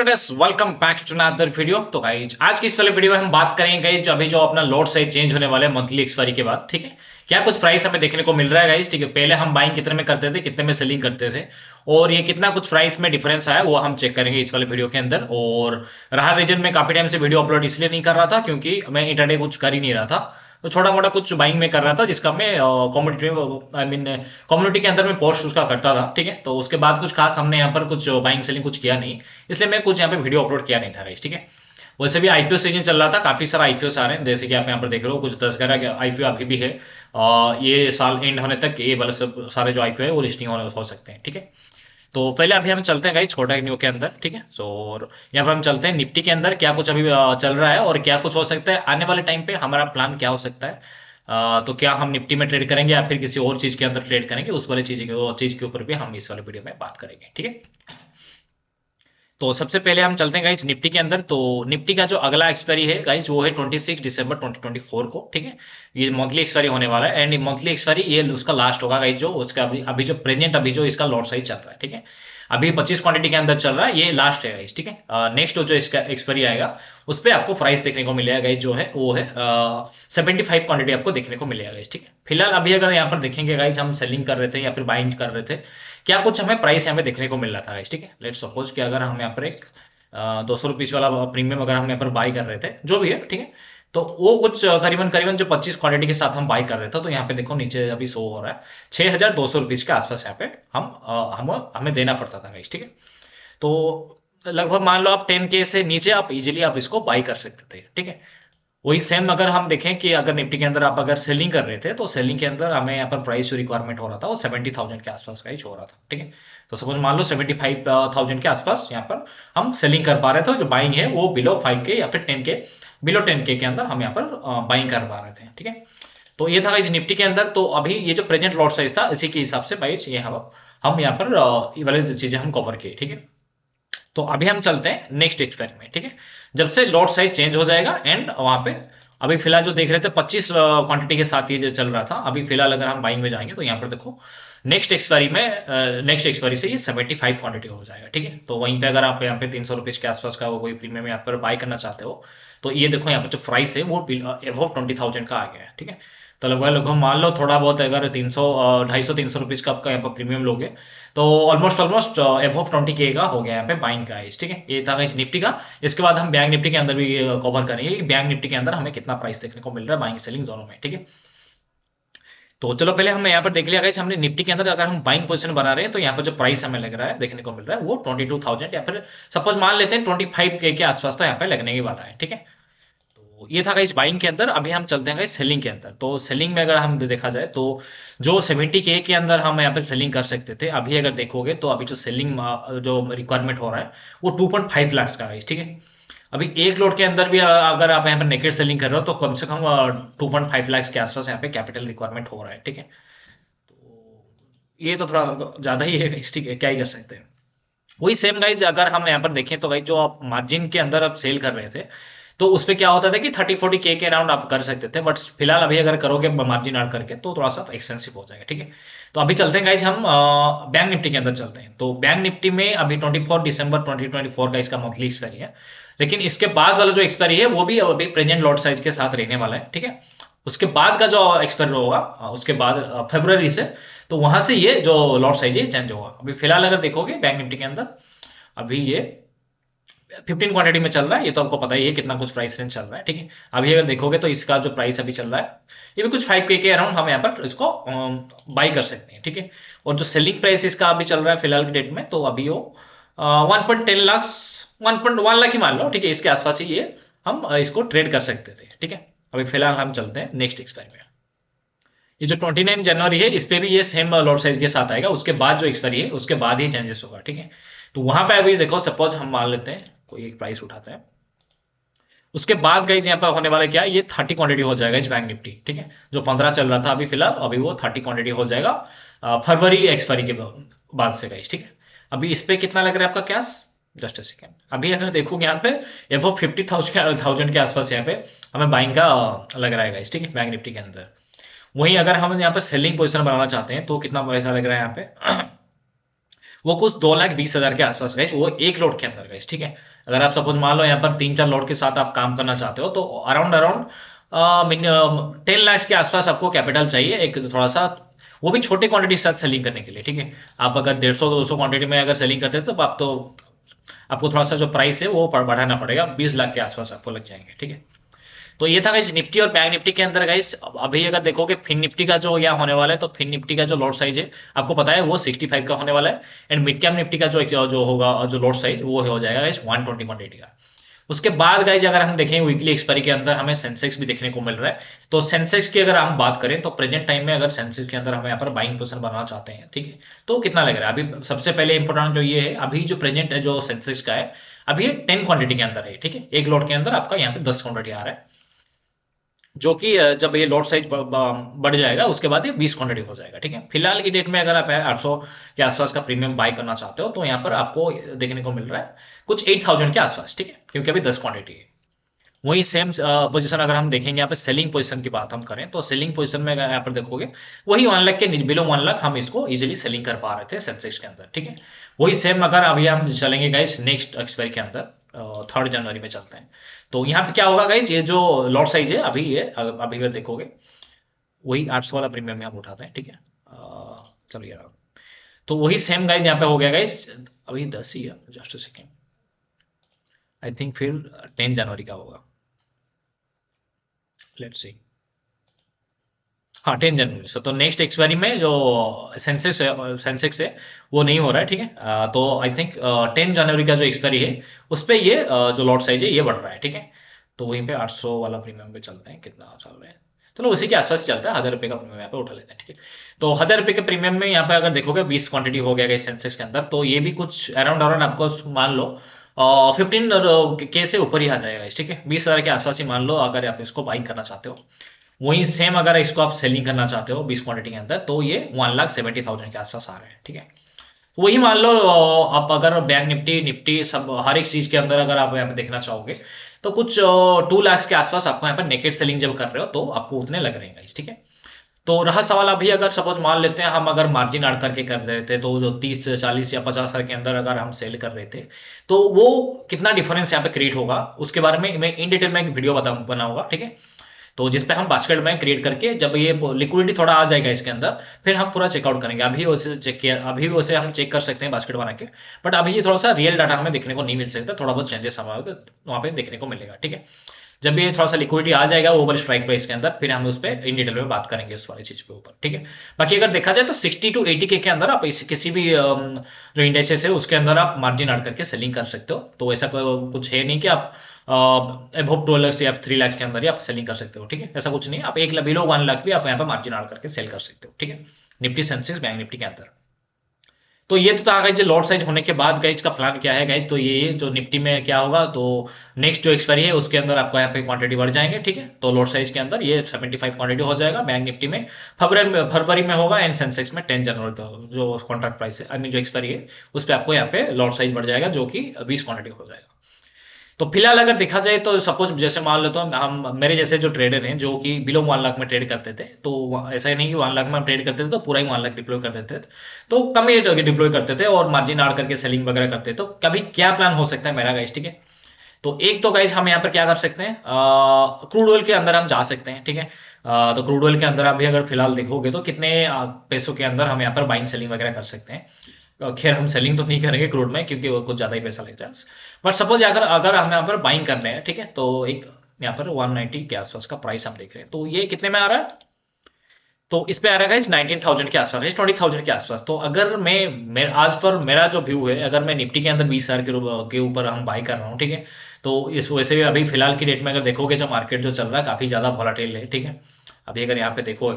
Traders welcome back to another video. तो guys आज की इस वाले वीडियो में हम बात करेंगे गाइज जो अपना लॉट साइज चेंज होने वाले मंथली एक्सपायरी के बाद। ठीक है, क्या कुछ प्राइस हमें देखने को मिल रहा है गाइज। ठीक है, पहले हम बाइंग कितने में करते थे, कितने में सेलिंग करते थे और ये कितना कुछ प्राइस में डिफरेंस आया वो हम चेक करेंगे इस वाले वीडियो के अंदर। और रहा रीजन में काफी टाइम से वीडियो अपलोड इसलिए नहीं कर रहा था क्योंकि मैं इंटरडे कुछ कर ही नहीं रहा था, तो छोटा मोटा कुछ बाइंग में कर रहा था जिसका मैं कम्युनिटी कम्युनिटी के अंदर में पोस्ट उसका करता था। ठीक है, तो उसके बाद कुछ खास हमने यहाँ पर कुछ बाइंग सेलिंग कुछ किया नहीं, इसलिए मैं कुछ यहाँ पे वीडियो अपलोड किया नहीं था गाइस। ठीक है, वैसे भी आईपीओ सीजन चल रहा था, काफी सारा आईपीओ आ रहे हैं जैसे कि आप यहाँ पर देख रहे हो, कुछ 10-11 आईपीओ अभी भी है। ये साल एंड होने तक ये वाले सब सारे जो आईपीओ है वो लिस्टिंग हो सकते हैं। ठीक है, तो पहले अभी हम चलते हैं गाइस छोटा न्यू के अंदर। ठीक है, सो और यहाँ पर हम चलते हैं निफ्टी के अंदर क्या कुछ अभी चल रहा है और क्या कुछ हो सकता है आने वाले टाइम पे, हमारा प्लान क्या हो सकता है। तो क्या हम निफ्टी में ट्रेड करेंगे या फिर किसी और चीज के अंदर ट्रेड करेंगे, उस वाली चीज के ऊपर भी हम इस वाले वीडियो में बात करेंगे। ठीक है, तो सबसे पहले हम चलते हैं गाइज निफ्टी के अंदर। तो निफ्टी का जो अगला एक्सपायरी है गाइज वो है 26 दिसंबर 2024 को। ठीक है, ये मंथली एक्सपायरी होने वाला है एंड मंथली एक्सपायरी ये उसका लास्ट होगा गाइज, जो उसका अभी जो प्रेजेंट अभी जो इसका लॉट साइज चल रहा है। ठीक है, अभी 25 क्वांटिटी के अंदर चल रहा है, ये लास्ट है गाइज। ठीक है, नेक्स्ट जो इसका एक्सपायरी आएगा उस पर आपको प्राइस देखने को मिलेगा गाइज, जो है वो है 75 क्वांटिटी आपको देखने को मिलेगा गाइज। ठीक है, फिलहाल अभी अगर यहाँ पर देखेंगे गाइज हम सेलिंग कर रहे थे या फिर बाइंग कर रहे थे, क्या कुछ हमें प्राइस यहाँ पे देखने को मिल रहा था गाइज। ठीक है, लेट्स सपोज कि अगर हम यहाँ पर एक 200 रुपीज वाला प्रीमियम अगर हम यहाँ पर बाई कर रहे थे जो भी है, ठीक है, तो वो कुछ करीबन करीबन जो 25 क्वांटिटी के साथ हम बाई कर रहे थे, तो यहाँ पे देखो नीचे अभी शो हो रहा है 6200 रुपीज के आसपास यहाँ पे हमें देना पड़ता था गाइस। ठीक है, तो लगभग मान लो आप 10K से नीचे आप इजीली आप इसको बाई कर सकते थे। ठीक है, वही सेम अगर हम देखें कि अगर निफ्टी के अंदर आप अगर सेलिंग कर रहे थे, तो सेलिंग के अंदर हमें यहाँ पर प्राइस जो रिक्वायरमेंट हो रहा था वो 70,000 के आसपास का ही हो रहा था। ठीक है, तो सपोज मान लो 75,000 के आसपास यहाँ पर हम सेलिंग कर पा रहे थे, जो बाइंग है वो बिलो 5K या फिर 10K, बिलो 10K के अंदर हम यहाँ पर बाइंग कर पा रहे थे। ठीक है, तो ये था गाइस निफ्टी के अंदर। तो अभी ये जो प्रेजेंट लॉट साइज था इसी के हिसाब से भाई ये हम यहाँ पर ये वाली चीजें हम कवर किए। ठीक है, तो अभी हम चलते हैं नेक्स्ट एक्सपायरी में। ठीक है, जब से लॉट साइज चेंज हो जाएगा एंड वहां पे अभी फिलहाल जो देख रहे थे 25 क्वांटिटी के साथ ये जो चल रहा था, अभी फिलहाल अगर हम बाइंग में जाएंगे तो यहाँ पर देखो नेक्स्ट एक्सपायरी से ये 75 क्वांटिटी हो जाएगा। ठीक है, तो वहीं पे अगर आप यहाँ पे 300 रुपीज के आसपास का कोई प्रीमियम यहाँ पर बाय करना चाहते हो, तो ये देखो यहाँ पर जो प्राइस है वो अबव 20,000 का आ गया है। ठीक है, तो लगभग मान लो थोड़ा बहुत अगर 300 250-300 रुपीज का आपका यहाँ पर प्रीमियम लोगे, तो ऑलमोस्ट अबव 20K का हो गया यहाँ पे बाइंग का। ठीक है, ये था गाइस निफ्टी का। इसके बाद हम बैंक निफ्टी के अंदर भी कवर करेंगे कि बैंक निफ्टी के अंदर हमें कितना प्राइस देखने को मिल रहा है बाइंग सेलिंग दोनों में। ठीक है, तो चलो पहले हम यहाँ पर देख लिया गाइस, हमने निफ्टी के अंदर अगर हम बाइंग पोजीशन बना रहे हैं तो यहाँ पर जो प्राइस हमें लग रहा है देखने को मिल रहा है वो 22,000 या फिर सपोज मान लेते हैं 25K के आसपास तो यहाँ पे लगने ही वाला है। ठीक है, तो ये था गाइस बाइंग के अंदर। अभी हम चलते हैं गाइस सेलिंग के अंदर। तो सेलिंग में अगर हम देखा जाए तो जो 70K के अंदर हम यहाँ पे सेलिंग कर सकते थे, अभी अगर देखोगे तो अभी जो सेलिंग जो रिक्वायरमेंट हो रहा है वो 2.5 लाख का है। ठीक है, अभी एक लोड के अंदर भी अगर आप यहाँ पर नेकेड सेलिंग कर रहे हो तो कम से कम 2.5 लाख के आसपास यहाँ पे कैपिटल रिक्वायरमेंट हो रहा है। ठीक है, तो ये तो थोड़ा ज्यादा ही है। ठीक है, क्या ही कर सकते हैं। वही सेम गाइज अगर हम यहाँ पर देखें तो गाइज जो आप मार्जिन के अंदर आप सेल कर रहे थे, तो उस पे क्या होता था कि 30-40K के अराउंड आप कर सकते थे, बट फिलहाल अभी अगर करोगे मार्जिन ऐड करके तो थोड़ा सा एक्सपेंसिव हो जाएगा। ठीक है, तो अभी चलते हैं गाइज हम बैंक निफ्टी के अंदर चलते हैं। तो बैंक निफ्टी में अभी 24 दिसंबर 2024 का इसका मंथली एक्सपायरी है, लेकिन इसके बाद वाला जो एक्सपायरी है वो भी अभी प्रेजेंट लॉट साइज के साथ रहने वाला है। ठीक है, उसके बाद का जो एक्सपायरी होगा उसके बाद फरवरी से, तो वहां से ये जो लॉट साइज है चेंज होगा। अभी फिलहाल अगर देखोगे बैंक निफ्टी के अंदर अभी ये 15 क्वांटिटी में चल रहा है, ये तो आपको पता ही है कितना कुछ प्राइस रेंज चल रहा है। ठीक है, अभी अगर देखोगे तो इसका जो प्राइस अभी चल रहा है ये भी कुछ 5K के अराउंड हम यहाँ पर इसको बाई कर सकते हैं। ठीक है, और जो सेलिंग प्राइस इसका अभी चल रहा है फिलहाल की डेट में, तो अभी वो 1.10 लाख 1.1 लाख ही मान लो। ठीक है, इसके आसपास ही ये हम इसको ट्रेड कर सकते थे। ठीक है, अभी फिलहाल हम चलते हैं नेक्स्ट एक्सपायरी में। ये जो 29 जनवरी है इस पे भी ये सेम लॉट साइज के साथ आएगा, उसके बाद जो एक्सपायरी है उसके बाद ही चेंजेस होगा। ठीक है, तो वहां पे अभी देखो सपोज हम मान लेते हैं कोई एक प्राइस उठाते हैं, उसके बाद गई यहाँ पर होने वाला क्या है, ये 30 क्वांटिटी हो जाएगा इस बैंक निफ्टी। ठीक है, जो 15 चल रहा था अभी फिलहाल, अभी वो 30 क्वांटिटी हो जाएगा फरवरी एक्सपायरी के बाद से गाइस। ठीक है, अभी इस पे कितना लग रहा है आपका कैश, जस्ट अ सेकेंड। अभी अगर देखोगे यहाँ पे वो 50,000 के आसपास यहाँ पे हमें बाइंग का लग रहा है गाइस। ठीक है, बैंक निफ्टी के अंदर। वहीं अगर हम यहाँ पे सेलिंग पोजीशन बनाना चाहते हैं तो कितना पैसा लग रहा है यहाँ पे वो कुछ 2,20,000 के आसपास गाइस, वो एक लोड के अंदर गाइस, ठीक है। अगर आप सपोज मान लो यहाँ पर 3-4 लोड के साथ आप काम करना चाहते हो तो अराउंड अराउंड 10 लाख के आसपास आपको कैपिटल चाहिए, एक थोड़ा सा, वो भी छोटे क्वांटिटी के साथ सेलिंग करने के लिए, ठीक है। आप अगर 150-200 क्वांटिटी में अगर सेलिंग करते हैं तो आप तो आपको थोड़ा सा जो प्राइस है वो बढ़ाना पड़ेगा, 20 लाख के आसपास आपको लग जाएंगे, ठीक है। तो ये था गाइस निफ्टी और बैंक निफ्टी के अंदर गाइस। अभी अगर देखोगे फिन निफ्टी का जो यहाँ होने वाला है, तो फिन निफ्टी का जो लॉट साइज है आपको पता है वो 65 का होने वाला है, एंड मिड कैप निफ्टी का जो होगा जो लॉट साइज वो हो जाएगा गाइस 120 क्वांटिटी का। उसके बाद गाइज अगर हम देखें वीकली एक्सपायरी के अंदर हमें सेंसेक्स भी देखने को मिल रहा है। तो सेंसेक्स की अगर हम बात करें तो प्रेजेंट टाइम में अगर सेंसेक्स के अंदर हम यहाँ पर बाइंग पोजीशन बनाना चाहते हैं, ठीक है, तो कितना लग रहा है अभी। सबसे पहले इंपॉर्टेंट जो ये है, अभी जो प्रेजेंट है जो सेंसेक्स का है, अभी 10 क्वांटिटी के अंदर है, ठीक है। एक लॉट के अंदर आपका यहाँ पे 10 क्वांटिटी आ रहा है, जो कि जब ये लॉट साइज बढ़ जाएगा उसके बाद ये 20 क्वांटिटी हो जाएगा, ठीक है। फिलहाल की डेट में अगर आप 800 के आसपास का प्रीमियम बाय करना चाहते हो तो यहाँ पर आपको देखने को मिल रहा है कुछ 8,000 के आसपास, ठीक है, क्योंकि अभी 10 क्वांटिटी है। वही सेम पोजीशन अगर हम देखेंगे यहाँ पे सेलिंग पोजीशन की बात हम करें तो सेलिंग पोजीशन में यहाँ पर देखोगे वही 1 लाख के बिलो 1 लाख हम इसको इजीली सेलिंग कर पा रहे थे सेंसेक्स के अंदर, ठीक है। वही सेम अगर अभी हम चलेंगे गाइस नेक्स्ट एक्सपायरी के अंदर 3 जनवरी में चलते हैं, तो यहाँ पे क्या होगा गाइस, ये जो लॉट साइज है अभी ये अभी अगर देखोगे वही 800 वाला प्रीमियम में हम उठाते हैं, ठीक है। चलिए तो वही सेम गाइस यहाँ पे हो गया गाइस, अभी 10 ही है, जस्ट सेकेंड, आई थिंक फिर 10 जनवरी का होगा, लेट्स सी। हाँ 10 जनवरी से, तो नेक्स्ट एक्सपायरी में जो सेंसेक्स है वो नहीं हो रहा है, ठीक है। तो आई थिंक 10 जनवरी का जो एक्सपायरी है उस पे ये जो लॉट साइज है ये बढ़ रहा है, ठीक है। तो वहीं पे 800 वाला प्रीमियम पे चलते हैं, कितना चल रहा है, चलो उसी के आसपास चलता है, 1,000 रुपये का प्रीमियम यहाँ पे उठा लेते हैं, ठीक है। तो 1,000 रुपये के प्रीमियम में यहाँ पे अगर देखोगे 20 क्वांटिटी हो गया सेंसेक्स के अंदर, तो ये भी कुछ अराउंड अराउंड आपको मान लो 15 के से ऊपर ही आ जाएगा, ठीक है। 20,000 के आसपास ही मान लो अगर आप इसको बाइंग करना चाहते हो। वहीं सेम अगर इसको आप सेलिंग करना चाहते हो 20 क्वांटिटी के अंदर तो ये 1,70,000 के आसपास आ रहे हैं, ठीक है। वही मान लो आप अगर बैंक निफ्टी निफ्टी सब हर एक चीज के अंदर अगर आप यहाँ पे देखना चाहोगे तो कुछ 2 लाख के आसपास आपको यहाँ पर नेकेट सेलिंग जब कर रहे हो तो आपको उतने लग रहे हैं, ठीक है। तो रहा सवाल अभी अगर सपोज मान लेते हैं हम अगर मार्जिन ऐड करके कर रहे थे तो जो 30 40 या 50,000 के अंदर अगर हम सेल कर रहे थे तो वो कितना डिफरेंस यहाँ पे क्रिएट होगा उसके बारे में मैं इन डिटेल में एक वीडियो बनाऊंगा, ठीक है। तो जिसपे हम बास्केट बैंक क्रिएट करके जब ये लिक्विडिटी थोड़ा आ जाएगा इसके अंदर फिर हम पूरा चेकआउट करेंगे। अभी उसे चेक किया, अभी उसे हम चेक कर सकते हैं बास्केट बना के, बट अभी ये थोड़ा सा रियल डाटा हमें देखने को नहीं मिल सकता, थोड़ा बहुत चेंजेस हमारे वहाँ पे देखने को मिलेगा, ठीक है। जब ये थोड़ा सा लिक्विडिटी आ जाएगा ओवर स्ट्राइक प्राइस के अंदर फिर हम उस पर इन डिटेल में बात करेंगे उस वाली चीज के ऊपर, ठीक है। बाकी अगर देखा जाए तो 60 to 80 के अंदर आप किसी भी जो इंडेक्सेस है उसके अंदर आप मार्जिन ऐड करके सेलिंग कर सकते हो। तो ऐसा कुछ है नहीं कि आप अबव 12 लाख या 3 लाख के अंदर ही आप सेलिंग कर सकते हो, ठीक है। ऐसा कुछ नहीं है, आप एक बिलो 1 लाख भी आप यहाँ पर मार्जिन ऐड करके सेल कर सकते हो, ठीक है, निफ्टी सेंसेक्स बैंक निफ्टी के अंदर। तो ये तो था गाइज लॉट साइज होने के बाद गाइज का प्लान क्या है गाइज, तो ये जो निफ्टी में क्या होगा तो नेक्स्ट जो एक्सपायरी है उसके अंदर आपको यहाँ पे क्वांटिटी बढ़ जाएंगे, ठीक है। तो लॉट साइज के अंदर ये 75 क्वांटिटी हो जाएगा, बैंक निफ्टी में फरवरी में होगा, एंड सेंसेक्स में 10 जनवरी का जो कॉन्ट्रैक्ट प्राइस है आई मीन जो एक्सपायरी है उस पर आपको यहाँ पे लॉट साइज बढ़ जाएगा जो कि 20 क्वांटिटी हो जाएगा। तो फिलहाल अगर देखा जाए तो सपोज जैसे मान लो तो हम मेरे जैसे जो ट्रेडर हैं जो कि बिलो 1 लाख में ट्रेड करते थे, तो ऐसा ही नहीं कि 1 लाख में हम ट्रेड करते थे तो पूरा ही 1 लाख डिप्लॉय कर देते थे, तो कम ही डिप्लॉय करते थे और मार्जिन ऐड करके सेलिंग वगैरह करते थे। तो कभी क्या प्लान हो सकता है मेरा गाइस, ठीक है। तो एक तो गाइस हम यहाँ पर क्या कर सकते हैं, क्रूड ऑयल के अंदर हम जा सकते हैं, ठीक है। तो क्रूड ऑयल के अंदर अभी अगर फिलहाल देखोगे तो कितने पैसों के अंदर हम यहाँ पर बाइंग सेलिंग वगैरह कर सकते हैं। खैर हम सेलिंग तो नहीं करेंगे क्रूड में क्योंकि वो कुछ ज्यादा ही पैसा लग जाए, बट सपोज अगर अगर हम यहाँ पर बाइंग कर रहे हैं, ठीक है, तो एक यहाँ पर 190 के आसपास का प्राइस हम देख रहे हैं, तो ये कितने में आ रहा है, तो इस पे आ रहा है 19,000 के आसपास, 20,000 के आसपास। तो अगर मैं आज पर मेरा जो व्यू है अगर मैं निफ्टी के अंदर 20,000 के ऊपर हम बाई कर रहा हूँ, ठीक है, तो इस वैसे भी अभी फिलहाल की डेट में अगर देखोगे जो मार्केट जो चल रहा है काफी ज्यादा वॉलेटाइल है, ठीक है। अभी अगर यहाँ पे देखो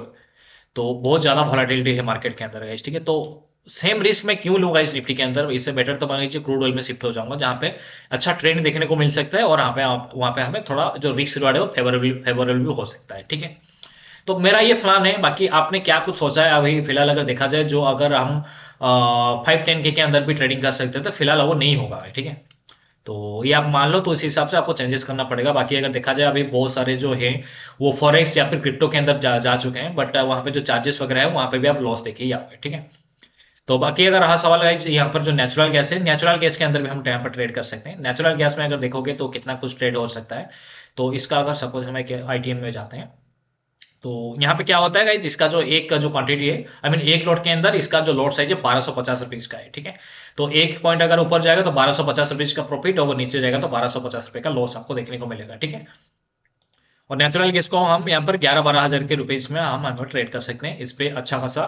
तो बहुत ज्यादा वॉलेटिलिटी है मार्केट के अंदर गाइस, ठीक है। तो सेम रिस्क मैं क्यों लूंगा इस निफ्टी के अंदर, इससे बेटर तो मान लीजिए क्रूड ऑयल में शिफ्ट हो जाऊंगा जहां पे अच्छा ट्रेंड देखने को मिल सकता है और वहां पे हमें थोड़ा जो रिस्क रिवार्ड है वो फेवरेबल भी हो सकता है, ठीक है। तो मेरा ये प्लान है, बाकी आपने क्या कुछ सोचा है अभी फिलहाल अगर देखा जाए जो अगर हम 5-10 के अंदर भी ट्रेडिंग कर सकते हैं तो फिलहाल वो नहीं होगा, ठीक है। तो ये आप मान लो तो इस हिसाब से आपको चेंजेस करना पड़ेगा। बाकी अगर देखा जाए अभी बहुत सारे जो है वो फॉरेक्स या फिर क्रिप्टो के अंदर जा चुके हैं, बट वहां पे जो चार्जेस वगैरह है वहां पे भी आप लॉस देखिए यहाँ पे, ठीक है। तो बाकी अगर रहा सवाल गाइस यहाँ पर जो नेचुरल गैस है, नेचुरल गैस के अंदर भी हम यहाँ पर ट्रेड कर सकते हैं। नेचुरल गैस में अगर देखोगे तो कितना कुछ ट्रेड हो सकता है। तो इसका अगर सपोज हम एक आईटीएम में जाते हैं, तो यहाँ पे क्या होता है गाइज, इसका जो एक का जो क्वांटिटी है, आई मीन एक लॉट के अंदर इसका जो लॉट साइज है 1250 रुपीज का है, ठीक है। तो एक पॉइंट अगर ऊपर जाएगा तो 1250 रुपीज का प्रॉफिट, और वो नीचे जाएगा तो 1250 रुपए का लॉस आपको देखने को मिलेगा, ठीक है। और नेचुरल गैस को हम यहाँ पर 11-12 हजार के रुपीज में हम यहाँ पर ट्रेड कर सकते हैं। इस पे अच्छा खासा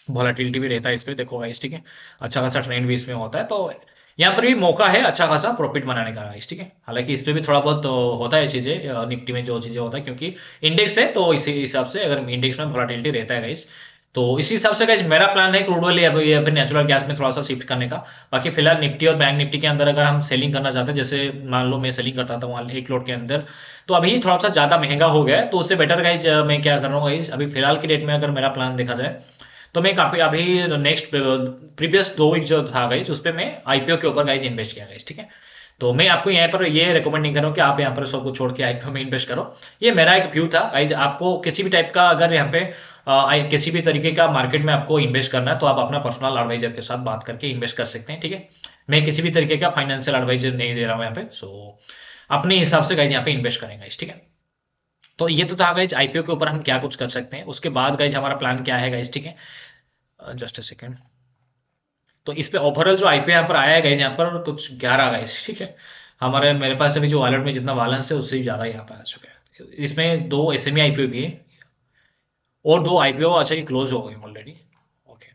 वॉलेटिलिटी भी रहता है इस पे, देखो गाइस, ठीक है। अच्छा खासा ट्रेंड भी इसमें होता है, तो यहाँ पर भी मौका है अच्छा खासा प्रॉफिट बनाने का गाइस, ठीक है। हालांकि इस पे भी थोड़ा बहुत होता है चीजें, निफ्टी में जो चीजें होता है, क्योंकि इंडेक्स है तो इसी हिसाब से अगर इंडेक्स में वॉलेटिलिटी रहता है गाइस, तो इसी हिसाब से गाइस मेरा प्लान है क्रूड ऑयल या फिर नेचुरल गैस में थोड़ा सा शिफ्ट करने का। बाकी फिलहाल निफ्टी और बैंक निफ्टी के अंदर अगर हम सेलिंग करना चाहते हैं, जैसे मान लो मैं सेलिंग करता था वहाँ एक लोट के अंदर, तो अभी थोड़ा सा ज्यादा महंगा हो गया है, तो उससे बेटर गाइज मैं क्या कर रहा हूँ गाइज, अभी फिलहाल की डेट में अगर मेरा प्लान देखा जाए, तो मैं काफी अभी नेक्स्ट प्रीवियस 2 वीक जो था गाइज, उस पर मैं आईपीओ के ऊपर गाइज इन्वेस्ट किया गाइज, ठीक है। तो मैं आपको यहाँ पर ये रिकमेंड नहीं कर रहा हूँ कि आप यहाँ पर सब कुछ छोड़ के आईपीओ में इन्वेस्ट करो। ये मेरा एक व्यू था गाइज। आपको किसी भी टाइप का अगर यहाँ पे किसी भी तरीके का मार्केट में आपको इन्वेस्ट करना है, तो आप अपना पर्सनल एडवाइजर के साथ बात करके इन्वेस्ट कर सकते हैं, ठीक है। मैं किसी भी तरीके का फाइनेंशियल एडवाइजर नहीं दे रहा हूँ यहाँ पे, सो अपने हिसाब से गाइज यहाँ पे इन्वेस्ट करेंगे, ठीक है। तो ये तो था गाइज आईपीओ के ऊपर हम क्या कुछ कर सकते हैं। उसके बाद गाइज हमारा प्लान क्या है गाइज, ठीक है। Just a second. तो इस पे ओवरऑल जो आईपीओ यहाँ पर आया है गाइज, यहाँ पर कुछ 11 गाइज, ठीक है। हमारे मेरे पास अभी जो वॉलेट में जितना बैलेंस है उससे भी ज्यादा यहाँ पे आ चुका है। इसमें 2 एसएमई आईपीओ भी है, और 2 आईपीओ अच्छा ये क्लोज हो गए ऑलरेडी। ओके,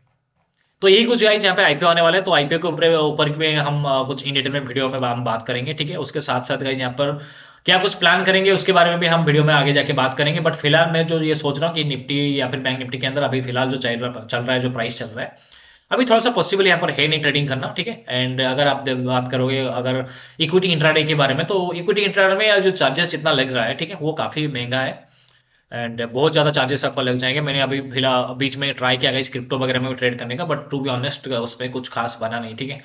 तो यही कुछ गाइज यहाँ पे आईपीओ आने वाले हैं। तो आईपीओ के ऊपर ऊपर में हम कुछ इन डिटेल में वीडियो में हम बात करेंगे, ठीक है। उसके साथ साथ गाइज यहाँ पर क्या कुछ प्लान करेंगे उसके बारे में भी हम वीडियो में आगे जाके बात करेंगे। बट फिलहाल मैं जो ये सोच रहा हूँ कि निफ्टी या फिर बैंक निफ्टी के अंदर अभी फिलहाल जो चल रहा है, जो प्राइस चल रहा है, अभी थोड़ा सा पॉसिबल यहाँ पर है नहीं ट्रेडिंग करना, ठीक है। एंड अगर आप बात करोगे अगर इक्विटी इंट्राडे के बारे में, तो इक्विटी इंट्राडे में जो चार्जेस जितना लग रहा है, ठीक है, वो काफी महंगा है। एंड बहुत ज्यादा चार्जेस आपको लग जाएंगे। मैंने अभी फिलहाल बीच में ट्राई किया इस क्रिप्टो वगैरह में ट्रेड करने का, बट टू बी ऑनेस्ट उसमें कुछ खास बना नहीं, ठीक है।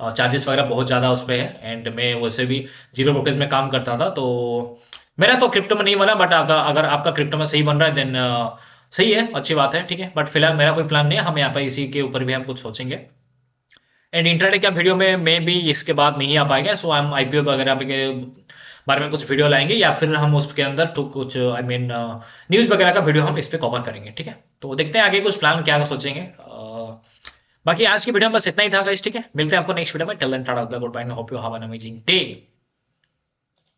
चार्जेस वगैरह बहुत ज्यादा उस पर है, एंड मैं वैसे भी जीरो ब्रोकरेज में काम करता था, तो मेरा तो क्रिप्टो में नहीं बना। बट अगर आपका क्रिप्टो में सही बन रहा है देन सही है, अच्छी बात है, ठीक है। बट फिलहाल मेरा कोई प्लान नहीं है, हम यहाँ पर इसी के ऊपर भी हम कुछ सोचेंगे। एंड इंट्राडे का वीडियो में मैं भी इसके बाद नहीं आ पाएगा, सो हम आईपीओ वगैरह के बारे में कुछ वीडियो लाएंगे, या फिर हम उसके अंदर तो कुछ आई मीन न्यूज वगैरह का वीडियो हम इस पे कवर करेंगे, ठीक है। तो देखते हैं आगे कुछ प्लान क्या सोचेंगे। बाकी आज की वीडियो में बस इतना ही था गाइस, ठीक है। मिलते हैं आपको नेक्स्ट वीडियो में। Till then tata, good bye, hope you have an amazing day.